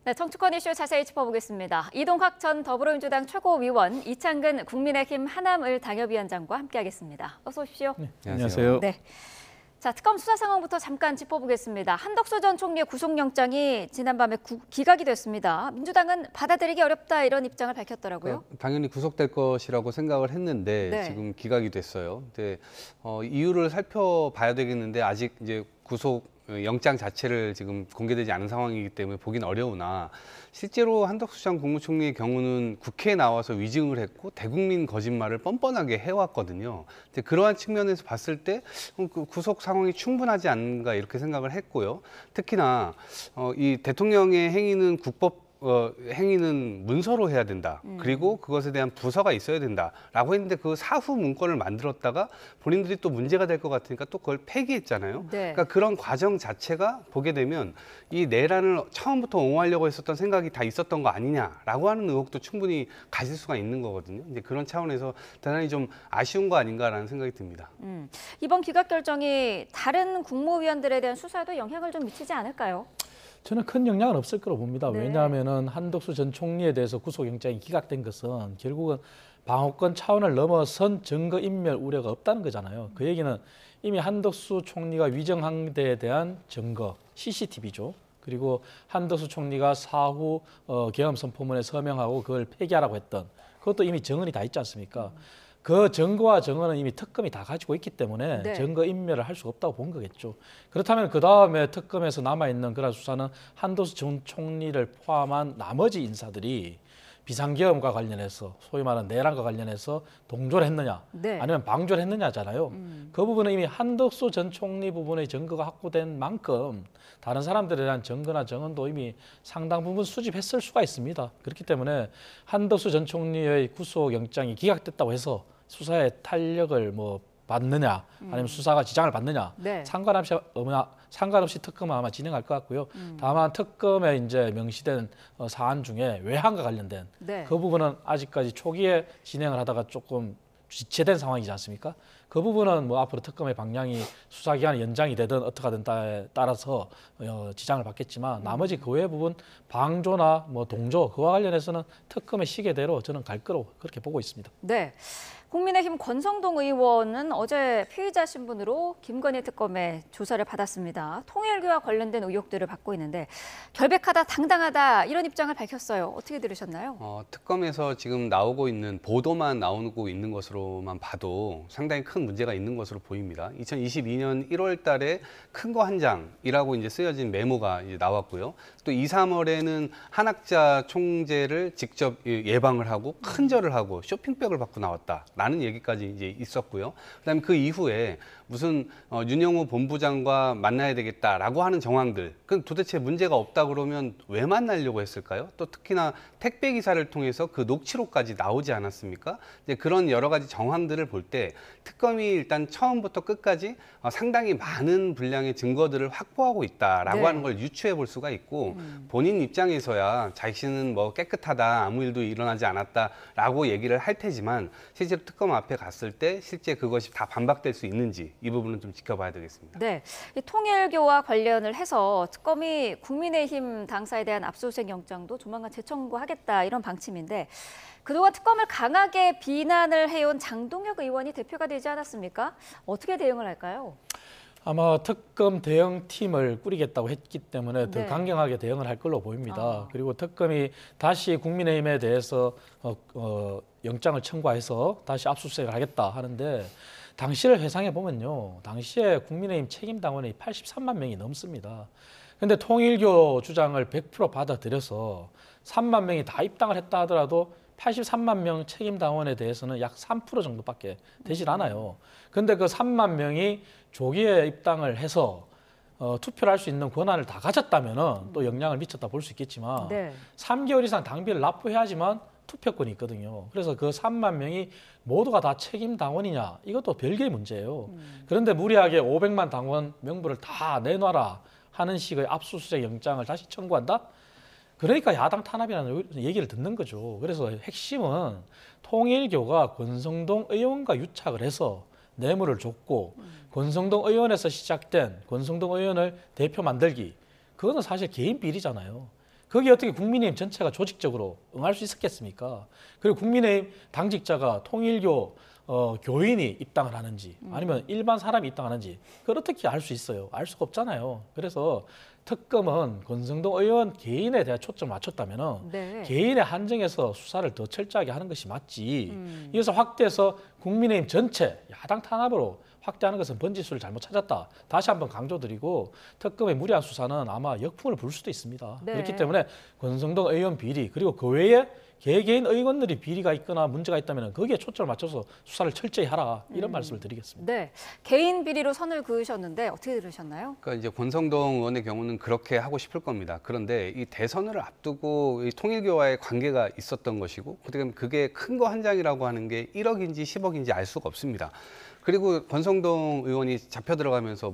네, 정치권 이슈 자세히 짚어보겠습니다. 이동학 전 더불어민주당 최고위원, 이창근 국민의힘 하남을 당협위원장과 함께하겠습니다. 어서 오십시오. 네, 안녕하세요. 네. 자, 특검 수사 상황부터 잠깐 짚어보겠습니다. 한덕수 전 총리의 구속영장이 지난밤에 기각이 됐습니다. 민주당은 받아들이기 어렵다 이런 입장을 밝혔더라고요. 당연히 구속될 것이라고 생각을 했는데 네. 지금 기각이 됐어요. 근데 이유를 살펴봐야 되겠는데 아직 이제 구속 영장 자체를 지금 공개되지 않은 상황이기 때문에 보긴 어려우나 실제로 한덕수 전 국무총리의 경우는 국회에 나와서 위증을 했고 대국민 거짓말을 뻔뻔하게 해왔거든요. 근데 그러한 측면에서 봤을 때 구속 상황이 충분하지 않은가 이렇게 생각을 했고요. 특히나 이 대통령의 행위는 행위는 문서로 해야 된다. 그리고 그것에 대한 부서가 있어야 된다라고 했는데 그 사후 문건을 만들었다가 본인들이 또 문제가 될 것 같으니까 또 그걸 폐기했잖아요. 네. 그러니까 그런 과정 자체가 보게 되면 이 내란을 처음부터 옹호하려고 했었던 생각이 다 있었던 거 아니냐라고 하는 의혹도 충분히 가질 수가 있는 거거든요. 이제 그런 차원에서 대단히 좀 아쉬운 거 아닌가라는 생각이 듭니다. 이번 기각 결정이 다른 국무위원들에 대한 수사에도 영향을 좀 미치지 않을까요? 저는 큰 영향은 없을 거라고 봅니다. 네. 왜냐하면 한덕수 전 총리에 대해서 구속영장이 기각된 것은 결국은 방어권 차원을 넘어선 증거인멸 우려가 없다는 거잖아요. 그 얘기는 이미 한덕수 총리가 위정한 데에 대한 증거, CCTV죠. 그리고 한덕수 총리가 사후 계엄선포문에 서명하고 그걸 폐기하라고 했던 그것도 이미 정언이 다 있지 않습니까? 그 증거와 정언은 이미 특검이 다 가지고 있기 때문에 네. 증거 인멸을 할 수가 없다고 본 거겠죠. 그렇다면 그 다음에 특검에서 남아있는 그런 수사는 한덕수 전 총리를 포함한 나머지 인사들이 비상계엄과 관련해서 소위 말하는 내란과 관련해서 동조를 했느냐 네. 아니면 방조를 했느냐잖아요. 그 부분은 이미 한덕수 전 총리 부분의 증거가 확보된 만큼 다른 사람들에 대한 증거나 정언도 이미 상당 부분 수집했을 수가 있습니다. 그렇기 때문에 한덕수 전 총리의 구속영장이 기각됐다고 해서 수사에 탄력을 받느냐 아니면 수사가 지장을 받느냐 네. 상관없이 특검은 아마 진행할 것 같고요. 다만 특검에 이제 명시된 사안 중에 외환과 관련된 네. 그 부분은 아직까지 초기에 진행을 하다가 조금 지체된 상황이지 않습니까? 그 부분은 앞으로 특검의 방향이 수사 기간이 연장이 되든 어떻게 하든 따라서 지장을 받겠지만 나머지 그 외 부분 방조나 동조 그와 관련해서는 특검의 시계대로 저는 갈 거로 그렇게 보고 있습니다. 네. 국민의힘 권성동 의원은 어제 피의자 신분으로 김건희 특검에 조사를 받았습니다. 통일교와 관련된 의혹들을 받고 있는데 결백하다, 당당하다 이런 입장을 밝혔어요. 어떻게 들으셨나요? 특검에서 지금 나오고 있는 보도만 나오고 있는 것으로만 봐도 상당히 큰 문제가 있는 것으로 보입니다. 2022년 1월 달에 큰 거 한 장이라고 이제 쓰여진 메모가 이제 나왔고요. 또 2, 3월에는 한학자 총재를 직접 예방을 하고 큰절을 하고 쇼핑백을 받고 나왔다. 라는 얘기까지 이제 있었고요. 그다음에 그 이후에 무슨 윤영호 본부장과 만나야 되겠다라고 하는 정황들. 그럼 도대체 문제가 없다 그러면 왜 만나려고 했을까요? 또 특히나 택배 기사를 통해서 그 녹취록까지 나오지 않았습니까? 이제 그런 여러 가지 정황들을 볼 때 특검이 일단 처음부터 끝까지 상당히 많은 분량의 증거들을 확보하고 있다라고 네. 하는 걸 유추해 볼 수가 있고 본인 입장에서야 자신은 깨끗하다, 아무 일도 일어나지 않았다라고 얘기를 할 테지만 실제로 특검 앞에 갔을 때 실제 그것이 다 반박될 수 있는지 이 부분은 좀 지켜봐야 되겠습니다. 네, 이 통일교와 관련을 해서 특검이 국민의힘 당사에 대한 압수수색 영장도 조만간 재청구하겠다 이런 방침인데 그동안 특검을 강하게 비난을 해온 장동혁 의원이 대표가 되지 않았습니까? 어떻게 대응을 할까요? 아마 특검 대응팀을 꾸리겠다고 했기 때문에 더 네. 강경하게 대응을 할 걸로 보입니다. 그리고 특검이 다시 국민의힘에 대해서 영장을 청구해서 다시 압수수색을 하겠다 하는데 당시를 회상해 보면요. 당시에 국민의힘 책임당원이 83만 명이 넘습니다. 그런데 통일교 주장을 100% 받아들여서 3만 명이 다 입당을 했다 하더라도 83만 명 책임당원에 대해서는 약 3% 정도밖에 되질 않아요. 그런데 그 3만 명이 조기에 입당을 해서 투표를 할 수 있는 권한을 다 가졌다면 또 영향을 미쳤다 볼 수 있겠지만 네. 3개월 이상 당비를 납부해야지만 투표권이 있거든요. 그래서 그 3만 명이 모두가 다 책임 당원이냐 이것도 별개의 문제예요. 그런데 무리하게 500만 당원 명부를 다 내놔라 하는 식의 압수수색 영장을 다시 청구한다? 그러니까 야당 탄압이라는 얘기를 듣는 거죠. 그래서 핵심은 통일교가 권성동 의원과 유착을 해서 뇌물을 줬고 권성동 의원에서 시작된 권성동 의원을 대표 만들기 그거는 사실 개인 비리잖아요. 거기에 어떻게 국민의힘 전체가 조직적으로 응할 수 있었겠습니까? 그리고 국민의힘 당직자가 통일교 교인이 입당을 하는지 아니면 일반 사람이 입당하는지 그걸 어떻게 알 수 있어요? 알 수가 없잖아요. 그래서 특검은 권성동 의원 개인에 대한 초점을 맞췄다면 네. 개인의 한정에서 수사를 더 철저하게 하는 것이 맞지. 이어서 확대해서 국민의힘 전체 야당 탄압으로 확대하는 것은 번지수를 잘못 찾았다. 다시 한번 강조드리고 특검의 무리한 수사는 아마 역풍을 불 수도 있습니다. 네. 그렇기 때문에 권성동 의원 비리 그리고 그 외에 개개인 의원들이 비리가 있거나 문제가 있다면 거기에 초점을 맞춰서 수사를 철저히 하라 이런 말씀을 드리겠습니다. 네. 개인 비리로 선을 그으셨는데 어떻게 들으셨나요? 그러니까 이제 권성동 의원의 경우는 그렇게 하고 싶을 겁니다. 그런데 이 대선을 앞두고 이 통일교와의 관계가 있었던 것이고, 그게 큰 거 한 장이라고 하는 게 1억인지 10억인지 알 수가 없습니다. 그리고 권성동 의원이 잡혀 들어가면서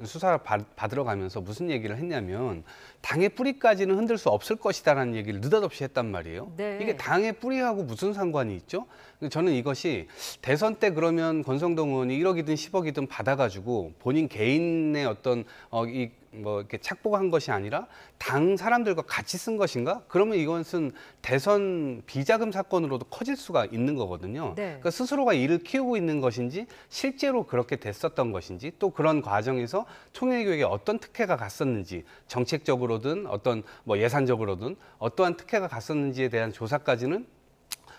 수사를 받으러 가면서 무슨 얘기를 했냐면 당의 뿌리까지는 흔들 수 없을 것이다라는 얘기를 느닷없이 했단 말이에요. 네. 이게 당의 뿌리하고 무슨 상관이 있죠? 저는 이것이 대선 때 그러면 권성동 의원이 1억이든 10억이든 받아가지고 본인 개인의 어떤 이렇게 착복한 것이 아니라 당 사람들과 같이 쓴 것인가? 그러면 이것은 대선 비자금 사건으로도 커질 수가 있는 거거든요. 네. 그러니까 스스로가 일을 키우고 있는 것인지 실제로 그렇게 됐었던 것인지 또 그런 과정에서 통일교에게 어떤 특혜가 갔었는지 정책적으로든 어떤 예산적으로든 어떠한 특혜가 갔었는지에 대한 조사까지는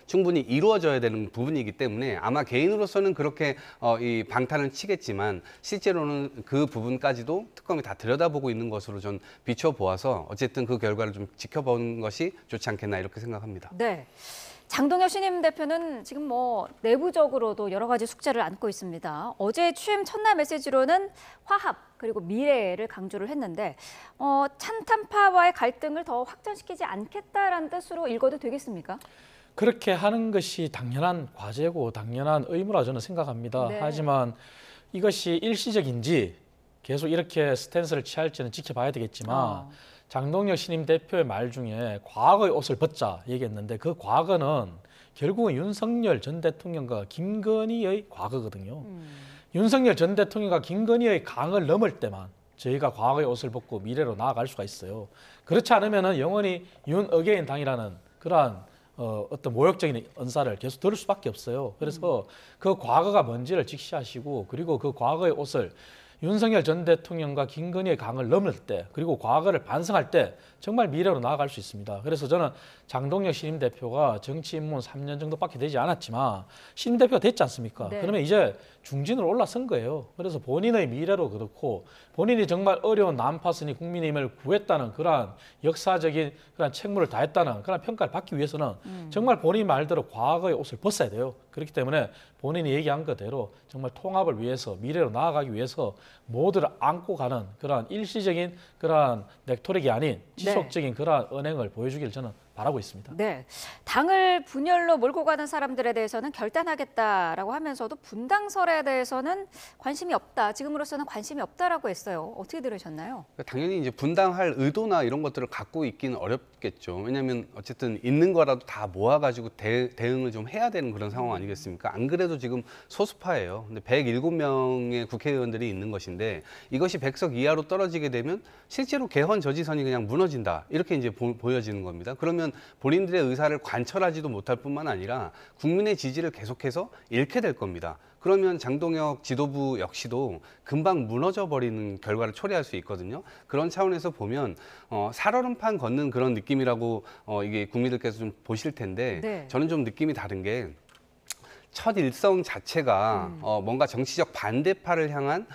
충분히 이루어져야 되는 부분이기 때문에 아마 개인으로서는 그렇게 이 방탄을 치겠지만 실제로는 그 부분까지도 특검이 다 들여다보고 있는 것으로 전 비춰보아서 어쨌든 그 결과를 좀 지켜보는 것이 좋지 않겠나 이렇게 생각합니다. 네. 장동혁 신임 대표는 지금 내부적으로도 여러 가지 숙제를 안고 있습니다. 어제 취임 첫날 메시지로는 화합 그리고 미래를 강조를 했는데 찬탄파와의 갈등을 더 확장시키지 않겠다라는 뜻으로 읽어도 되겠습니까? 그렇게 하는 것이 당연한 과제고 당연한 의무라 저는 생각합니다. 네. 하지만 이것이 일시적인지 계속 이렇게 스탠스를 취할지는 지켜봐야 되겠지만 장동혁 신임 대표의 말 중에 과거의 옷을 벗자 얘기했는데 그 과거는 결국은 윤석열 전 대통령과 김건희의 과거거든요. 윤석열 전 대통령과 김건희의 강을 넘을 때만 저희가 과거의 옷을 벗고 미래로 나아갈 수가 있어요. 그렇지 않으면 영원히 윤어게인 당이라는 그러한 어떤 모욕적인 언사를 계속 들을 수밖에 없어요. 그래서 그 과거가 뭔지를 직시하시고 그리고 그 과거의 옷을 윤석열 전 대통령과 김건희의 강을 넘을 때 그리고 과거를 반성할 때 정말 미래로 나아갈 수 있습니다. 그래서 저는 장동혁 신임 대표가 정치 입문 3년 정도밖에 되지 않았지만 신임 대표가 됐지 않습니까? 네. 그러면 이제 중진으로 올라선 거예요. 그래서 본인의 미래로 그렇고 본인이 정말 어려운 난파선이 국민의힘을 구했다는 그러한 역사적인 그런 책무를 다했다는 그런 평가를 받기 위해서는 정말 본인 말대로 과거의 옷을 벗어야 돼요. 그렇기 때문에 본인이 얘기한 그대로 정말 통합을 위해서 미래로 나아가기 위해서 모두를 안고 가는 그러한 일시적인 그러한 넥토릭이 아닌 지속적인 그러한 언행을 보여주기를 저는 바라고 있습니다. 네, 당을 분열로 몰고 가는 사람들에 대해서는 결단하겠다라고 하면서도 분당설에 대해서는 관심이 없다. 지금으로서는 관심이 없다라고 했어요. 어떻게 들으셨나요? 당연히 이제 분당할 의도나 이런 것들을 갖고 있기는 어렵겠죠. 왜냐하면 어쨌든 있는 거라도 다 모아가지고 대응을 좀 해야 되는 그런 상황 아니겠습니까? 안 그래도 지금 소수파예요. 근데 107명의 국회의원들이 있는 것인데 이것이 100석 이하로 떨어지게 되면 실제로 개헌 저지선이 그냥 무너진다. 이렇게 이제 보여지는 겁니다. 그러면 본인들의 의사를 관철하지도 못할 뿐만 아니라 국민의 지지를 계속해서 잃게 될 겁니다. 그러면 장동혁 지도부 역시도 금방 무너져 버리는 결과를 초래할 수 있거든요. 그런 차원에서 보면 살얼음판 걷는 그런 느낌이라고 이게 국민들께서 좀 보실 텐데 네. 저는 좀 느낌이 다른 게 첫 일성 자체가 뭔가 정치적 반대파를 향한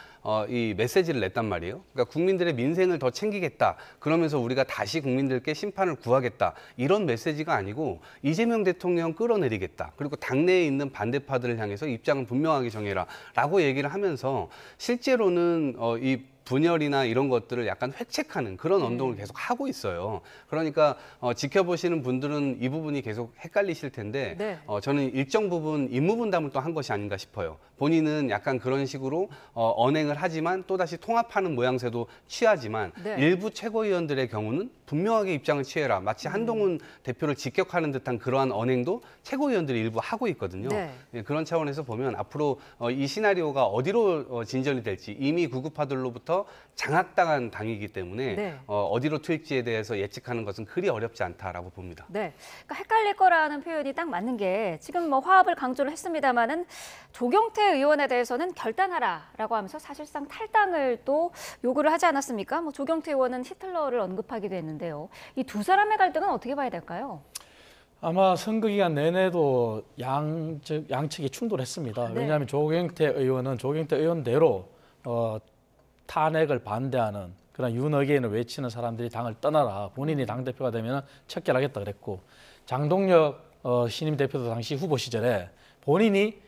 이 메시지를 냈단 말이에요. 그러니까 국민들의 민생을 더 챙기겠다. 그러면서 우리가 다시 국민들께 심판을 구하겠다. 이런 메시지가 아니고 이재명 대통령 끌어내리겠다. 그리고 당내에 있는 반대파들을 향해서 입장을 분명하게 정해라. 라고 얘기를 하면서 실제로는 이 분열이나 이런 것들을 약간 회책하는 그런 운동을 계속 하고 있어요. 그러니까 지켜보시는 분들은 이 부분이 계속 헷갈리실 텐데 네. 저는 일정 부분 임무분담을 또 한 것이 아닌가 싶어요. 본인은 약간 그런 식으로 언행을 하지만 또다시 통합하는 모양새도 취하지만 네. 일부 최고위원들의 경우는 분명하게 입장을 취해라. 마치 한동훈 대표를 직격하는 듯한 그러한 언행도 최고위원들이 일부 하고 있거든요. 네. 예, 그런 차원에서 보면 앞으로 이 시나리오가 어디로 진전이 될지 이미 구급파들로부터 장악당한 당이기 때문에 네. 어디로 튈지에 대해서 예측하는 것은 그리 어렵지 않다라고 봅니다. 네, 그러니까 헷갈릴 거라는 표현이 딱 맞는 게 지금 뭐 화합을 강조를 했습니다마는 조경태 의원에 대해서는 결단하라라고 하면서 사실상 탈당을 또 요구를 하지 않았습니까? 뭐 조경태 의원은 히틀러를 언급하기도 했는데요. 이 두 사람의 갈등은 어떻게 봐야 될까요? 아마 선거 기간 내내도 양측이 충돌했습니다. 네. 왜냐하면 조경태 의원은 조경태 의원대로 탄핵을 반대하는 그런 윤어게인을 외치는 사람들이 당을 떠나라. 본인이 당대표가 되면 척결하겠다 그랬고 장동혁 신임 대표도 당시 후보 시절에 본인이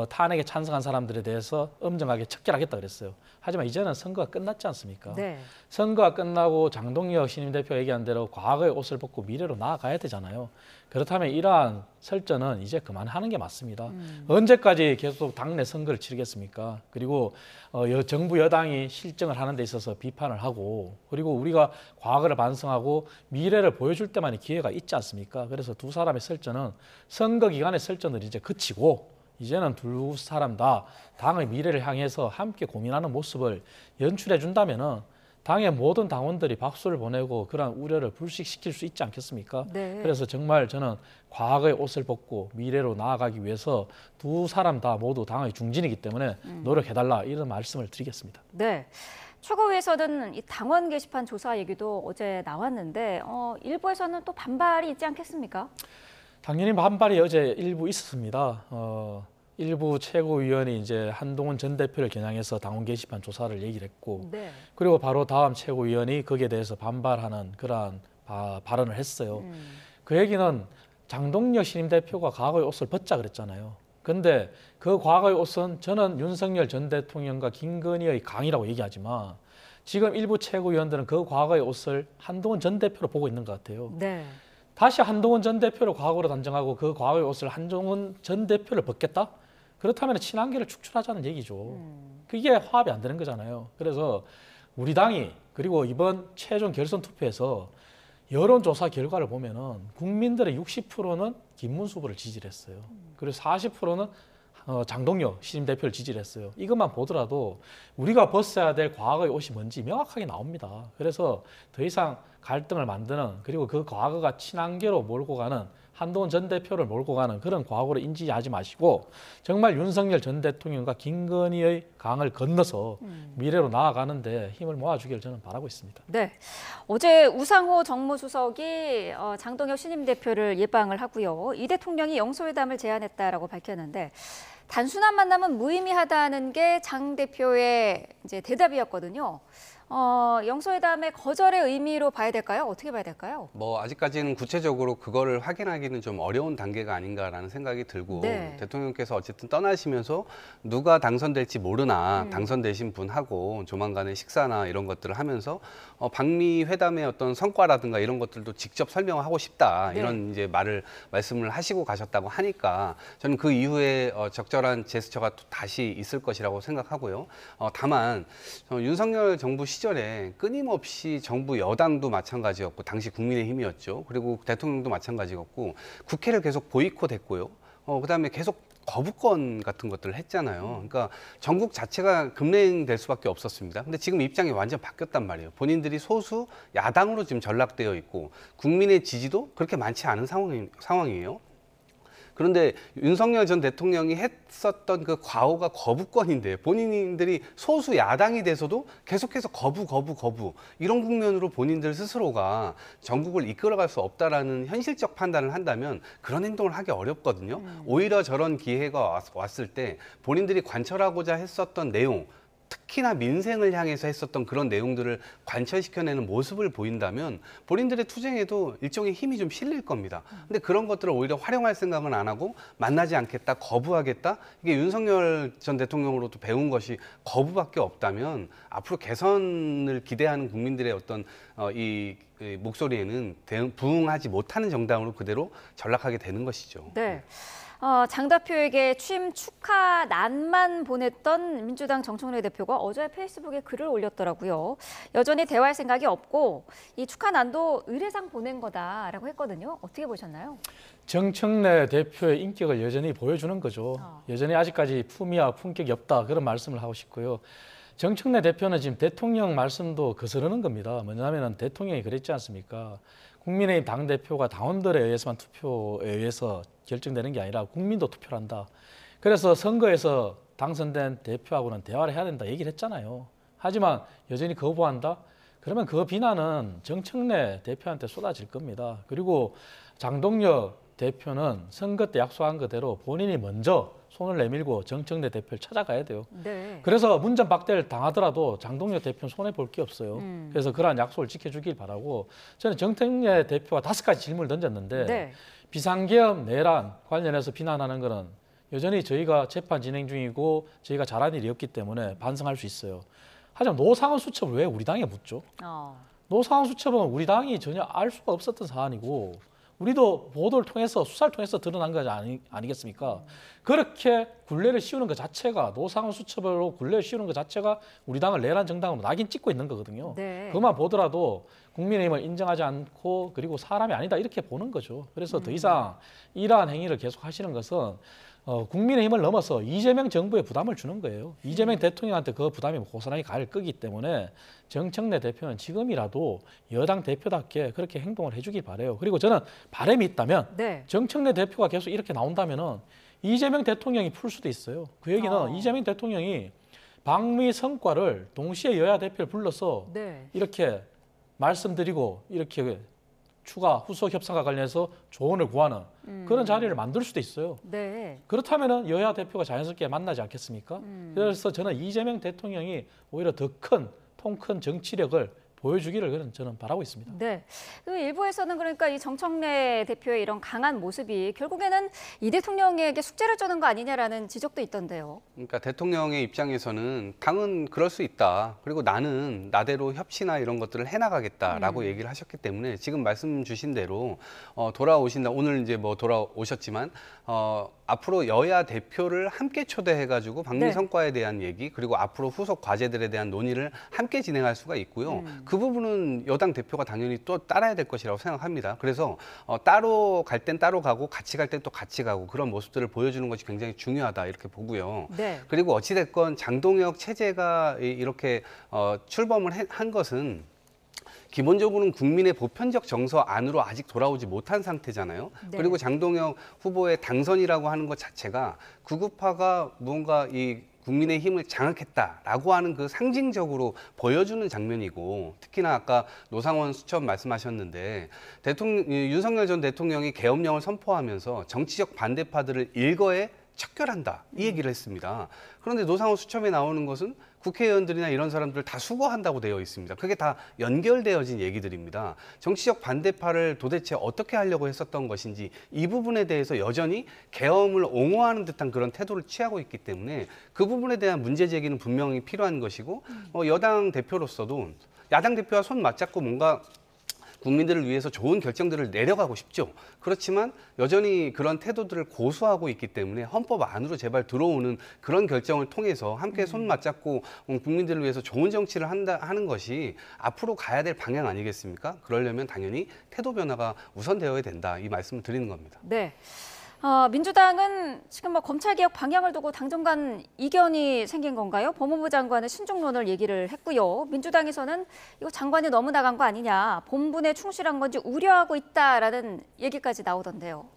탄핵에 찬성한 사람들에 대해서 엄정하게 척결하겠다 그랬어요. 하지만 이제는 선거가 끝났지 않습니까? 네. 선거가 끝나고 장동혁 신임 대표 얘기한 대로 과거의 옷을 벗고 미래로 나아가야 되잖아요. 그렇다면 이러한 설전은 이제 그만하는 게 맞습니다. 언제까지 계속 당내 선거를 치르겠습니까? 그리고 정부 여당이 실정을 하는 데 있어서 비판을 하고 그리고 우리가 과거를 반성하고 미래를 보여줄 때만이 기회가 있지 않습니까? 그래서 두 사람의 설전은 선거 기간의 설전을 이제 그치고 이제는 두 사람 다 당의 미래를 향해서 함께 고민하는 모습을 연출해 준다면은 당의 모든 당원들이 박수를 보내고 그런 우려를 불식시킬 수 있지 않겠습니까? 네. 그래서 정말 저는 과거의 옷을 벗고 미래로 나아가기 위해서 두 사람 다 모두 당의 중진이기 때문에 노력해달라 이런 말씀을 드리겠습니다. 네. 최고위에서는 이 당원 게시판 조사 얘기도 어제 나왔는데 일부에서는 또 반발이 있지 않겠습니까? 당연히 반발이 어제 일부 있었습니다. 일부 최고위원이 이제 한동훈 전 대표를 겨냥해서 당원 게시판 조사를 얘기를 했고 네. 그리고 바로 다음 최고위원이 거기에 대해서 반발하는 그러한 발언을 했어요. 그 얘기는 장동혁 신임 대표가 과거의 옷을 벗자 그랬잖아요. 근데 그 과거의 옷은 저는 윤석열 전 대통령과 김건희의 강이라고 얘기하지만 지금 일부 최고위원들은 그 과거의 옷을 한동훈 전 대표로 보고 있는 것 같아요. 네. 다시 한동훈 전 대표를 과거로 단정하고 그 과거의 옷을 한동훈 전 대표를 벗겠다? 그렇다면 친한계를 축출하자는 얘기죠. 그게 화합이 안 되는 거잖아요. 그래서 우리 당이 그리고 이번 최종 결선 투표에서 여론조사 결과를 보면은 국민들의 60%는 김문수 후보를 지지를 했어요. 그리고 40%는 장동혁 신임 대표를 지지를 했어요. 이것만 보더라도 우리가 벗어야 될 과거의 옷이 뭔지 명확하게 나옵니다. 그래서 더 이상 갈등을 만드는 그리고 그 과거가 친한계로 몰고 가는 한동훈 전 대표를 몰고 가는 그런 과거를 인지하지 마시고 정말 윤석열 전 대통령과 김건희의 강을 건너서 미래로 나아가는데 힘을 모아주기를 저는 바라고 있습니다. 네. 어제 우상호 정무수석이 장동혁 신임 대표를 예방을 하고요. 이 대통령이 영소회담을 제안했다라고 밝혔는데 단순한 만남은 무의미하다는 게 장 대표의 이제 대답이었거든요. 영소회담의 거절의 의미로 봐야 될까요? 어떻게 봐야 될까요? 뭐 아직까지는 구체적으로 그거를 확인하기는 좀 어려운 단계가 아닌가라는 생각이 들고 네. 대통령께서 어쨌든 떠나시면서 누가 당선될지 모르나 당선되신 분하고 조만간에 식사나 이런 것들을 하면서 방미 회담의 어떤 성과라든가 이런 것들도 직접 설명하고 싶다 네. 이런 이제 말씀을 하시고 가셨다고 하니까 저는 그 이후에 적절한 제스처가 또 다시 있을 것이라고 생각하고요. 다만 윤석열 정부 시절에 끊임없이 정부 여당도 마찬가지였고 당시 국민의힘이었죠. 그리고 대통령도 마찬가지였고 국회를 계속 보이콧했고요. 그다음에 계속 거부권 같은 것들을 했잖아요. 그러니까 전국 자체가 급냉될 수밖에 없었습니다. 근데 지금 입장이 완전 바뀌었단 말이에요. 본인들이 소수 야당으로 지금 전락되어 있고 국민의 지지도 그렇게 많지 않은 상황이에요. 그런데 윤석열 전 대통령이 했었던 그 과오가 거부권인데 본인들이 소수 야당이 돼서도 계속해서 거부 이런 국면으로 본인들 스스로가 전국을 이끌어갈 수 없다라는 현실적 판단을 한다면 그런 행동을 하기 어렵거든요. 오히려 저런 기회가 왔을 때 본인들이 관철하고자 했었던 내용 특히나 민생을 향해서 했었던 그런 내용들을 관철시켜내는 모습을 보인다면 본인들의 투쟁에도 일종의 힘이 좀 실릴 겁니다. 근데 그런 것들을 오히려 활용할 생각은 안 하고 만나지 않겠다, 거부하겠다. 이게 윤석열 전 대통령으로도 배운 것이 거부밖에 없다면 앞으로 개선을 기대하는 국민들의 어떤 이 목소리에는 부응하지 못하는 정당으로 그대로 전락하게 되는 것이죠. 네. 장 대표에게 취임 축하난만 보냈던 민주당 정청래 대표가 어제 페이스북에 글을 올렸더라고요. 여전히 대화할 생각이 없고 이 축하난도 의례상 보낸 거다라고 했거든요. 어떻게 보셨나요? 정청래 대표의 인격을 여전히 보여주는 거죠. 여전히 아직까지 품위와 품격이 없다 그런 말씀을 하고 싶고요. 정청래 대표는 지금 대통령 말씀도 거스르는 겁니다. 뭐냐면 대통령이 그랬지 않습니까? 국민의힘 당대표가 당원들에 의해서만 투표에 의해서 결정되는 게 아니라 국민도 투표를 한다. 그래서 선거에서 당선된 대표하고는 대화를 해야 된다 얘기를 했잖아요. 하지만 여전히 거부한다? 그러면 그 비난은 정청래 대표한테 쏟아질 겁니다. 그리고 장동혁 대표는 선거 때 약속한 그대로 본인이 먼저 손을 내밀고 정청래 대표를 찾아가야 돼요. 네. 그래서 문전박대를 당하더라도 장동혁 대표는 손해볼 게 없어요. 그래서 그러한 약속을 지켜주길 바라고 저는 정청래 대표가 5가지 질문을 던졌는데 네. 비상계엄 내란 관련해서 비난하는 거는 여전히 저희가 재판 진행 중이고 저희가 잘한 일이 없기 때문에 반성할 수 있어요. 하지만 노상원 수첩을 왜 우리 당에 묻죠? 노상원 수첩은 우리 당이 전혀 알 수가 없었던 사안이고 우리도 보도를 통해서 수사를 통해서 드러난 거 아니겠습니까? 그렇게 굴레를 씌우는 것 자체가 노상원 수첩으로 굴레를 씌우는 것 자체가 우리 당을 내란 정당으로 낙인 찍고 있는 거거든요. 네. 그것만 보더라도 국민의힘을 인정하지 않고 그리고 사람이 아니다 이렇게 보는 거죠. 그래서 더 이상 이러한 행위를 계속 하시는 것은 국민의힘을 넘어서 이재명 정부에 부담을 주는 거예요. 이재명 대통령한테 그 부담이 고스란히 갈 거기 때문에 정청래 대표는 지금이라도 여당 대표답게 그렇게 행동을 해주길 바라요. 그리고 저는 바람이 있다면 네. 정청래 대표가 계속 이렇게 나온다면은 이재명 대통령이 풀 수도 있어요. 그 얘기는 이재명 대통령이 방미 성과를 동시에 여야 대표를 불러서 네. 이렇게 말씀드리고 이렇게 추가 후속 협상과 관련해서 조언을 구하는 그런 자리를 만들 수도 있어요. 네. 그렇다면 여야 대표가 자연스럽게 만나지 않겠습니까? 그래서 저는 이재명 대통령이 오히려 더 큰, 통 큰 정치력을 보여주기를 저는 바라고 있습니다. 네. 그 일부에서는 그러니까 이 정청래 대표의 이런 강한 모습이 결국에는 이 대통령에게 숙제를 주는 거 아니냐라는 지적도 있던데요. 그러니까 대통령의 입장에서는 당은 그럴 수 있다. 그리고 나는 나대로 협치나 이런 것들을 해나가겠다라고 얘기를 하셨기 때문에 지금 말씀 주신 대로 돌아오신다. 오늘 이제 뭐 돌아오셨지만 앞으로 여야 대표를 함께 초대해가지고 방미 네. 성과에 대한 얘기 그리고 앞으로 후속 과제들에 대한 논의를 함께 진행할 수가 있고요. 그 부분은 여당 대표가 당연히 또 따라야 될 것이라고 생각합니다. 그래서 따로 갈 땐 따로 가고 같이 갈 땐 또 같이 가고 그런 모습들을 보여주는 것이 굉장히 중요하다 이렇게 보고요. 네. 그리고 어찌됐건 장동혁 체제가 이렇게 출범을 한 것은 기본적으로는 국민의 보편적 정서 안으로 아직 돌아오지 못한 상태잖아요. 네. 그리고 장동혁 후보의 당선이라고 하는 것 자체가 구급파가 무언가 이 국민의 힘을 장악했다라고 하는 그 상징적으로 보여주는 장면이고 특히나 아까 노상원 수첩 말씀하셨는데 윤석열 전 대통령이 계엄령을 선포하면서 정치적 반대파들을 일거에 척결한다 이 얘기를 했습니다. 그런데 노상원 수첩에 나오는 것은 국회의원들이나 이런 사람들 다 수거한다고 되어 있습니다. 그게 다 연결되어진 얘기들입니다. 정치적 반대파를 도대체 어떻게 하려고 했었던 것인지 이 부분에 대해서 여전히 계엄을 옹호하는 듯한 그런 태도를 취하고 있기 때문에 그 부분에 대한 문제 제기는 분명히 필요한 것이고 여당 대표로서도 야당 대표와 손 맞잡고 뭔가 국민들을 위해서 좋은 결정들을 내려가고 싶죠. 그렇지만 여전히 그런 태도들을 고수하고 있기 때문에 헌법 안으로 제발 들어오는 그런 결정을 통해서 함께 손 맞잡고 국민들을 위해서 좋은 정치를 하는 것이 앞으로 가야 될 방향 아니겠습니까? 그러려면 당연히 태도 변화가 우선되어야 된다. 이 말씀을 드리는 겁니다. 네. 민주당은 지금 뭐 검찰개혁 방향을 두고 당정 간 이견이 생긴 건가요? 법무부 장관의 신중론을 얘기를 했고요. 민주당에서는 이거 장관이 너무 나간 거 아니냐, 본분에 충실한 건지 우려하고 있다라는 얘기까지 나오던데요.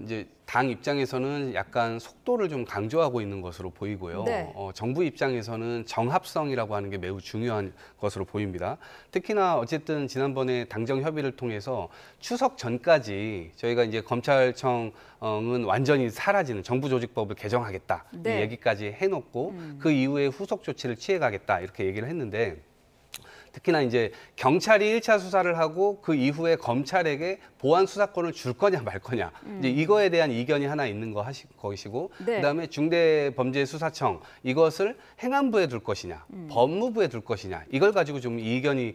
이제 당 입장에서는 약간 속도를 좀 강조하고 있는 것으로 보이고요. 네. 정부 입장에서는 정합성이라고 하는 게 매우 중요한 것으로 보입니다. 특히나 어쨌든 지난번에 당정 협의를 통해서 추석 전까지 저희가 이제 검찰청은 완전히 사라지는 정부조직법을 개정하겠다 네. 이 얘기까지 해놓고 그 이후에 후속 조치를 취해가겠다 이렇게 얘기를 했는데 특히나 이제 경찰이 1차 수사를 하고 그 이후에 검찰에게 보안 수사권을 줄 거냐 말 거냐 이제 이거에 대한 이견이 하나 있는 것이고 네. 그다음에 중대범죄수사청 이것을 행안부에 둘 것이냐 법무부에 둘 것이냐 이걸 가지고 좀 이견이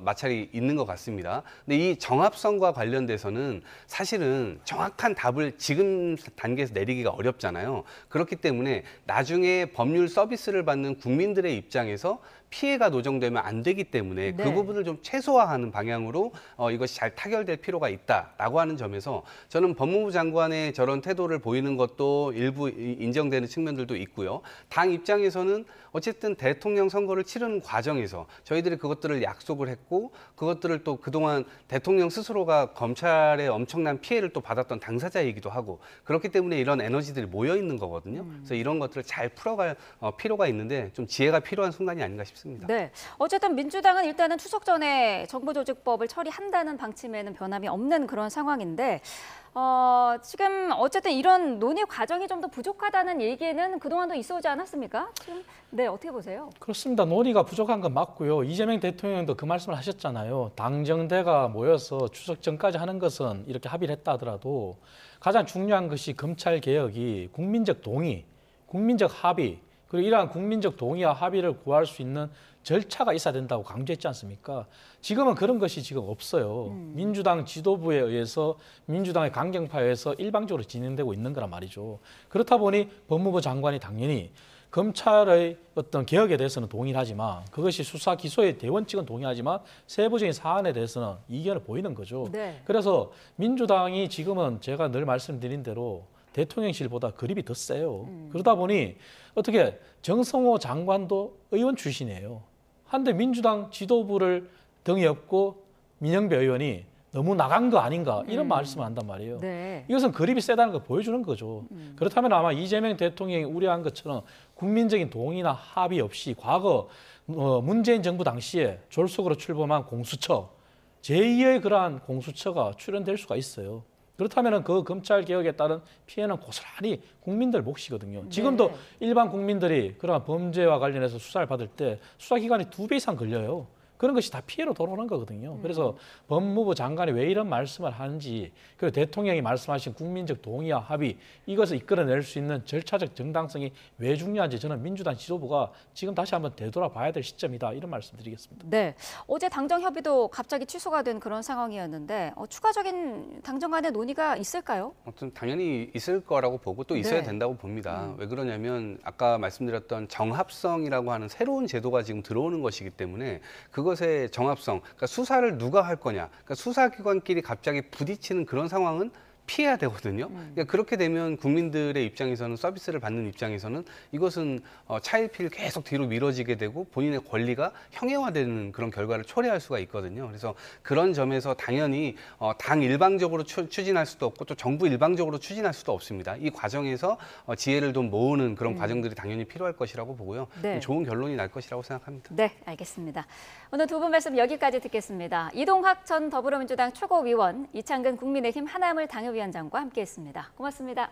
마찰이 있는 것 같습니다. 근데 이 정합성과 관련돼서는 사실은 정확한 답을 지금 단계에서 내리기가 어렵잖아요. 그렇기 때문에 나중에 법률 서비스를 받는 국민들의 입장에서 피해가 노정되면 안 되기 때문에 네. 그 부분을 좀 최소화하는 방향으로 이것이 잘 타결될 필요가 있다라고 하는 점에서 저는 법무부 장관의 저런 태도를 보이는 것도 일부 인정되는 측면들도 있고요. 당 입장에서는 어쨌든 대통령 선거를 치르는 과정에서 저희들이 그것들을 약속을 했고 그것들을 또 그동안 대통령 스스로가 검찰의 엄청난 피해를 또 받았던 당사자이기도 하고 그렇기 때문에 이런 에너지들이 모여 있는 거거든요. 그래서 이런 것들을 잘 풀어갈 필요가 있는데 좀 지혜가 필요한 순간이 아닌가 싶습니다. 네. 어쨌든 민주당은 일단은 추석 전에 정부조직법을 처리한다는 방침에는 변함이 없는 그런 상황인데 지금 어쨌든 이런 논의 과정이 좀 더 부족하다는 얘기는 그동안도 있어오지 않았습니까? 지금 네, 어떻게 보세요? 그렇습니다. 논의가 부족한 건 맞고요. 이재명 대통령도 그 말씀을 하셨잖아요. 당정대가 모여서 추석 전까지 하는 것은 이렇게 합의를 했다 하더라도 가장 중요한 것이 검찰 개혁이 국민적 동의, 국민적 합의, 그리고 이러한 국민적 동의와 합의를 구할 수 있는 절차가 있어야 된다고 강조했지 않습니까? 지금은 그런 것이 지금 없어요. 민주당 지도부에 의해서 민주당의 강경파에 의해서 일방적으로 진행되고 있는 거란 말이죠. 그렇다 보니 법무부 장관이 당연히 검찰의 어떤 개혁에 대해서는 동의를 하지만 그것이 수사 기소의 대원칙은 동의하지만 세부적인 사안에 대해서는 이견을 보이는 거죠. 네. 그래서 민주당이 지금은 제가 늘 말씀드린 대로 대통령실보다 그립이 더 세요. 그러다 보니 어떻게 정성호 장관도 의원 출신이에요. 한데 민주당 지도부를 등에 업고 민영배 의원이 너무 나간 거 아닌가 이런 말씀을 한단 말이에요. 네. 이것은 그립이 세다는 걸 보여주는 거죠. 그렇다면 아마 이재명 대통령이 우려한 것처럼 국민적인 동의나 합의 없이 과거 문재인 정부 당시에 졸속으로 출범한 공수처, 제2의 그러한 공수처가 출연될 수가 있어요. 그렇다면 그 검찰 개혁에 따른 피해는 고스란히 국민들 몫이거든요. 지금도 네. 일반 국민들이 그런 범죄와 관련해서 수사를 받을 때 수사 기간이 2배 이상 걸려요. 그런 것이 다 피해로 돌아오는 거거든요. 그래서 법무부 장관이 왜 이런 말씀을 하는지, 그리고 대통령이 말씀하신 국민적 동의와 합의, 이것을 이끌어낼 수 있는 절차적 정당성이 왜 중요한지 저는 민주당 지도부가 지금 다시 한번 되돌아봐야 될 시점이다, 이런 말씀드리겠습니다. 네. 어제 당정 협의도 갑자기 취소가 된 그런 상황이었는데 추가적인 당정 간의 논의가 있을까요? 아무튼 당연히 있을 거라고 보고 또 있어야 네. 된다고 봅니다. 왜 그러냐면 아까 말씀드렸던 정합성이라고 하는 새로운 제도가 지금 들어오는 것이기 때문에 그것의 정합성, 그러니까 수사를 누가 할 거냐, 그러니까 수사기관끼리 갑자기 부딪히는 그런 상황은 피해야 되거든요. 그러니까 그렇게 되면 국민들의 입장에서는 서비스를 받는 입장에서는 이것은 차일피일 계속 뒤로 미뤄지게 되고 본인의 권리가 형해화되는 그런 결과를 초래할 수가 있거든요. 그래서 그런 점에서 당연히 당 일방적으로 추진할 수도 없고 또 정부 일방적으로 추진할 수도 없습니다. 이 과정에서 지혜를 좀 모으는 그런 과정들이 당연히 필요할 것이라고 보고요. 네. 좋은 결론이 날 것이라고 생각합니다. 네, 알겠습니다. 오늘 두 분 말씀 여기까지 듣겠습니다. 이동학 전 더불어민주당 최고위원, 이창근 국민의힘 하나물 당협위원장과 함께했습니다. 고맙습니다.